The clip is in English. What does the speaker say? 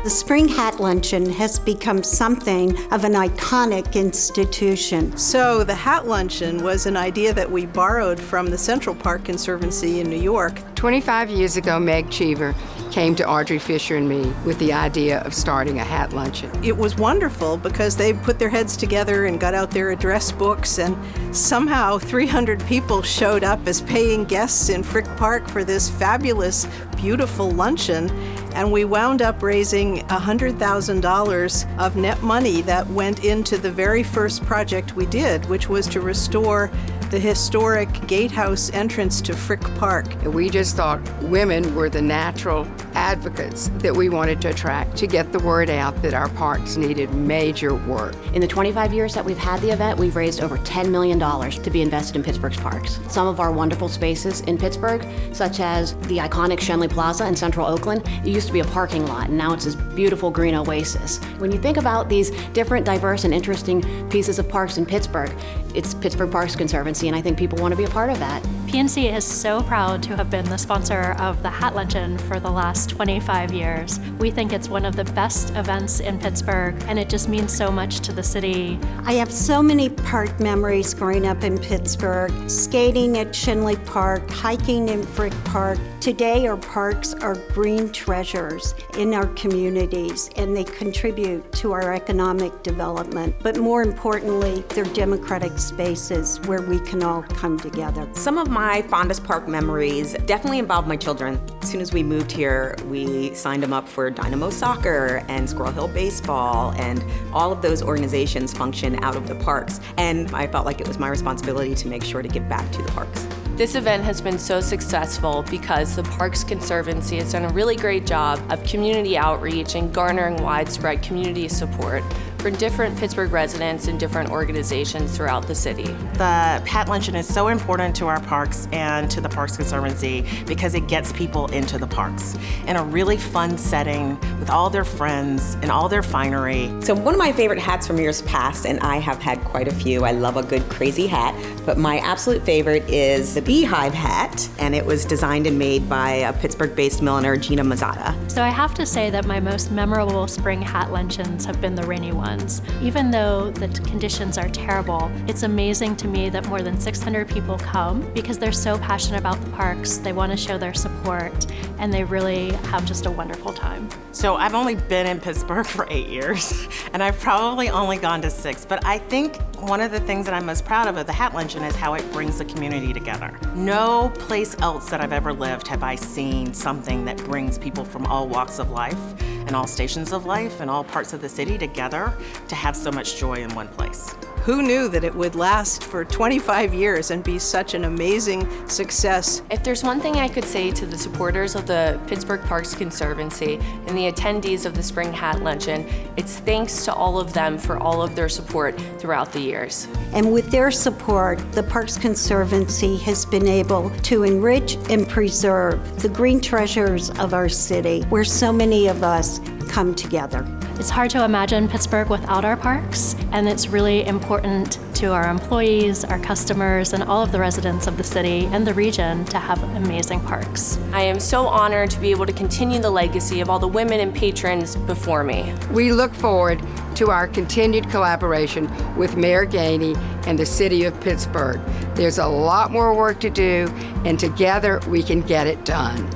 The Spring Hat Luncheon has become something of an iconic institution. So the Hat Luncheon was an idea that we borrowed from the Central Park Conservancy in New York. 25 years ago, Meg Cheever came to Audrey Fisher and me with the idea of starting a hat luncheon. It was wonderful because they put their heads together and got out their address books, and somehow 300 people showed up as paying guests in Frick Park for this fabulous, beautiful luncheon. And we wound up raising $100,000 of net money that went into the very first project we did, which was to restore the historic gatehouse entrance to Frick Park. We just thought women were the natural advocates that we wanted to attract to get the word out that our parks needed major work. In the 25 years that we've had the event, we've raised over $10 million to be invested in Pittsburgh's parks. Some of our wonderful spaces in Pittsburgh, such as the iconic Schenley Plaza in central Oakland, it used to be a parking lot, and now it's this beautiful green oasis. When you think about these different, diverse, and interesting pieces of parks in Pittsburgh, it's Pittsburgh Parks Conservancy, and I think people want to be a part of that. PNC is so proud to have been the sponsor of the Hat Luncheon for the last 25 years. We think it's one of the best events in Pittsburgh, and it just means so much to the city. I have so many park memories growing up in Pittsburgh, skating at Schenley Park, hiking in Frick Park. Today, our parks are green treasures in our communities, and they contribute to our economic development. But more importantly, they're democratic spaces where we can all come together. Some of my fondest park memories definitely involve my children. As soon as we moved here, we signed them up for Dynamo Soccer and Squirrel Hill Baseball, and all of those organizations function out of the parks. And I felt like it was my responsibility to make sure to give back to the parks. This event has been so successful because the Parks Conservancy has done a really great job of community outreach and garnering widespread community support for different Pittsburgh residents and different organizations throughout the city. The Hat Luncheon is so important to our parks and to the Parks Conservancy because it gets people into the parks in a really fun setting with all their friends and all their finery. So one of my favorite hats from years past, and I have had quite a few, I love a good crazy hat, but my absolute favorite is the Beehive hat, and it was designed and made by a Pittsburgh-based milliner, Gina Mazzata. So I have to say that my most memorable spring hat luncheons have been the rainy ones. Even though the conditions are terrible, it's amazing to me that more than 600 people come because they're so passionate about the parks, they want to show their support, and they really have just a wonderful time. So I've only been in Pittsburgh for 8 years, and I've probably only gone to 6, but I think one of the things that I'm most proud of the Hat Luncheon is how it brings the community together. No place else that I've ever lived have I seen something that brings people from all walks of life and all stations of life and all parts of the city together to have so much joy in one place. Who knew that it would last for 25 years and be such an amazing success? If there's one thing I could say to the supporters of the Pittsburgh Parks Conservancy and the attendees of the Spring Hat Luncheon, it's thanks to all of them for all of their support throughout the years. And with their support, the Parks Conservancy has been able to enrich and preserve the green treasures of our city, where so many of us come together. It's hard to imagine Pittsburgh without our parks, and it's really important to our employees, our customers, and all of the residents of the city and the region to have amazing parks. I am so honored to be able to continue the legacy of all the women and patrons before me. We look forward to our continued collaboration with Mayor Gainey and the City of Pittsburgh. There's a lot more work to do, and together we can get it done.